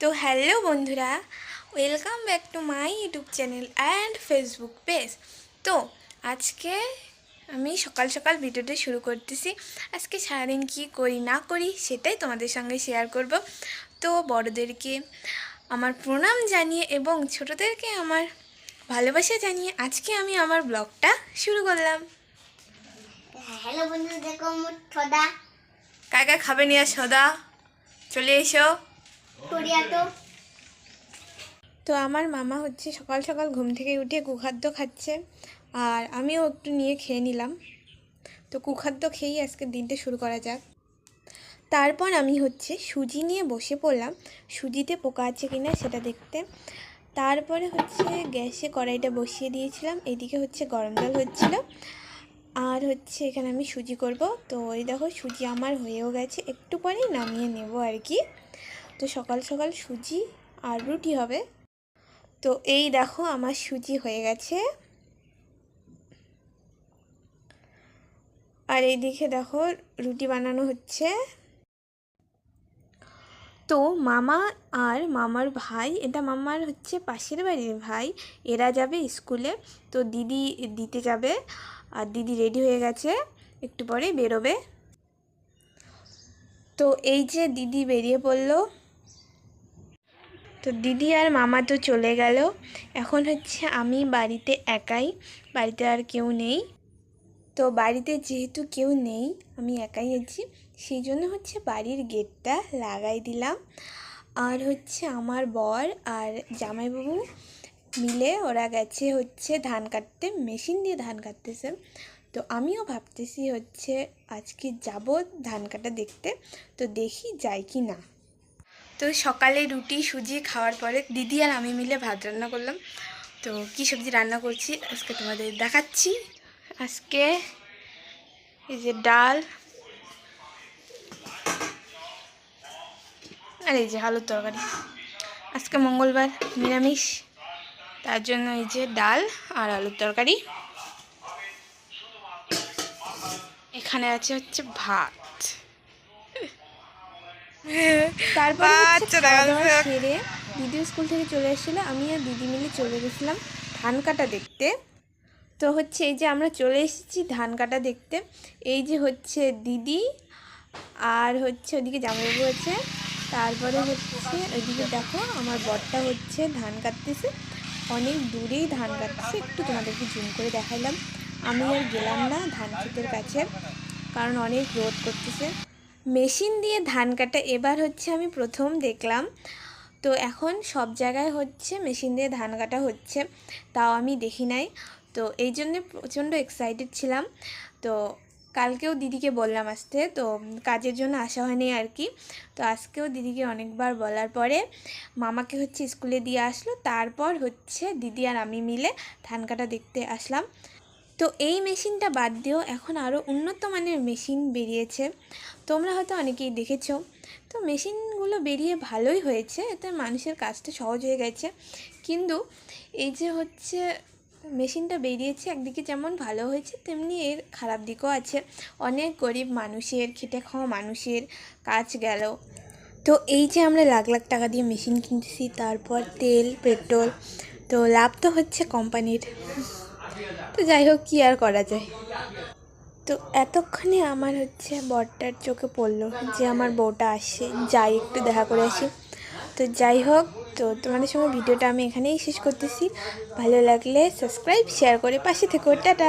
তো হ্যালো বন্ধুরা, welcome back to my YouTube channel and Facebook page. তো আজকে আমি সকাল সকাল ভিডিওটা শুরু করতেছি। আজকে সারাদিন কী করি না করি সেটাই তোমাদের সঙ্গে শেয়ার করব। তো বড়োদেরকে আমার প্রণাম জানিয়ে এবং ছোটোদেরকে আমার ভালোবাসা জানিয়ে আজকে আমি আমার ব্লগটা শুরু করলাম। হ্যালো বন্ধুরা, দেখো আমার ছোদা কাকা খাবে নিয়ে সদা চলে এসো। তো আমার মামা হচ্ছে সকাল সকাল ঘুম থেকে উঠে কুখাদ্য খাচ্ছে, আর আমিও একটু নিয়ে খেয়ে নিলাম। তো কুখাদ্য খেয়েই আজকের দিনটা শুরু করা যাক। তারপর আমি হচ্ছে সুজি নিয়ে বসে পড়লাম, সুজিতে পোকা আছে কিনা সেটা দেখতে। তারপরে হচ্ছে গ্যাসে কড়াইটা বসিয়ে দিয়েছিলাম, এদিকে হচ্ছে গরম জল হচ্ছিল, আর হচ্ছে এখানে আমি সুজি করব। তো এই দেখো সুজি আমার হয়েও গেছে, একটু পরেই নামিয়ে নেব আর কি। তো সকাল সকাল সুজি আর রুটি হবে। তো এই দেখো আমার সুজি হয়ে গেছে, আর এইদিকে দেখো রুটি বানানো হচ্ছে। তো মামা আর মামার ভাই, এটা মামার হচ্ছে পাশের বাড়ির ভাই, এরা যাবে স্কুলে। তো দিদি দিতে যাবে, আর দিদি রেডি হয়ে গেছে, একটু পরেই বেরোবে। তো এই যে দিদি বেরিয়ে পড়লো। তো দিদি আর মামা তো চলে গেল, এখন হচ্ছে আমি বাড়িতে একাই, বাড়িতে আর কেউ নেই। তো বাড়িতে যেহেতু কেউ নেই, আমি একাই আছি, সেই জন্য হচ্ছে বাড়ির গেটটা লাগাই দিলাম। আর হচ্ছে আমার বর আর জামাইবাবু মিলে ওরা গেছে হচ্ছে ধান কাটতে, মেশিন দিয়ে ধান কাটতেছে। তো আমিও ভাবতেছি হচ্ছে আজকে যাব ধান কাটা দেখতে, তো দেখি যাই কি না। তো সকালে রুটি সুজি খাওয়ার পরে দিদি আর আমি মিলে ভাত রান্না করলাম। তো কি সবজি রান্না করছি আজকে তোমাদের দেখাচ্ছি। আজকে এই যে ডাল, আর এই যে আলুর তরকারি। আজকে মঙ্গলবার, নিরামিষ, তার জন্য এই যে ডাল আর আলুর তরকারি। এখানে আছে হচ্ছে ভাত। তারপর সেরে দিদি স্কুল থেকে চলে এসেছিলো, আমি আর দিদি মিলে চলে গেছিলাম ধান কাটা দেখতে। তো হচ্ছে এই যে আমরা চলে এসেছি ধান কাটা দেখতে। এই যে হচ্ছে দিদি, আর হচ্ছে ওদিকে জামাইবাবু আছে। তারপরে হচ্ছে ওইদিকে দেখো আমার বরটা হচ্ছে ধান কাটতেছে, অনেক দূরেই ধান কাটতেছে, একটু তোমাদেরকে জুম করে দেখাইলাম। আমি আর গেলাম না ধান ক্ষেতের কাছে, কারণ অনেক রোদ করতেছে। মেশিন দিয়ে ধান কাটা এবার হচ্ছে আমি প্রথম দেখলাম। তো এখন সব জায়গায় হচ্ছে মেশিন দিয়ে ধান কাটা হচ্ছে, তাও আমি দেখি নাই। তো এই জন্যে প্রচণ্ড এক্সাইটেড ছিলাম। তো কালকেও দিদিকে বললাম আসতে, তো কাজের জন্য আসা হয়নি আর কি। তো আজকেও দিদিকে অনেকবার বলার পরে মামাকে হচ্ছে স্কুলে দিয়ে আসলো, তারপর হচ্ছে দিদি আর আমি মিলে ধান কাটা দেখতে আসলাম। তো এই মেশিনটা বাদ দিয়েও এখন আরও উন্নত মানের মেশিন বেরিয়েছে, তোমরা হয়তো অনেকেই দেখেছো। তো মেশিনগুলো বেরিয়ে ভালোই হয়েছে, এতে মানুষের কাজটা সহজ হয়ে গেছে। কিন্তু এই যে হচ্ছে মেশিনটা বেরিয়েছে, একদিকে যেমন ভালো হয়েছে তেমনি এর খারাপ দিকও আছে। অনেক গরিব মানুষের, খেটে খাওয়া মানুষের কাজ গেল। তো এই যে আমরা লাখ লাখ টাকা দিয়ে মেশিন কিনতেছি, তারপর তেল পেট্রোল, তো লাভ তো হচ্ছে কোম্পানির। তো যাই হোক, কী আর করা যায়। তো এতক্ষণে আমার হচ্ছে বরটার চোখে পড়লো যে আমার বউটা আসে, যাই একটু দেখা করে আসি। তো যাই হোক, তো তোমাদের সঙ্গে ভিডিওটা আমি এখানেই শেষ করতেছি। ভালো লাগলে সাবস্ক্রাইব শেয়ার করে পাশে থেকো। টাটা।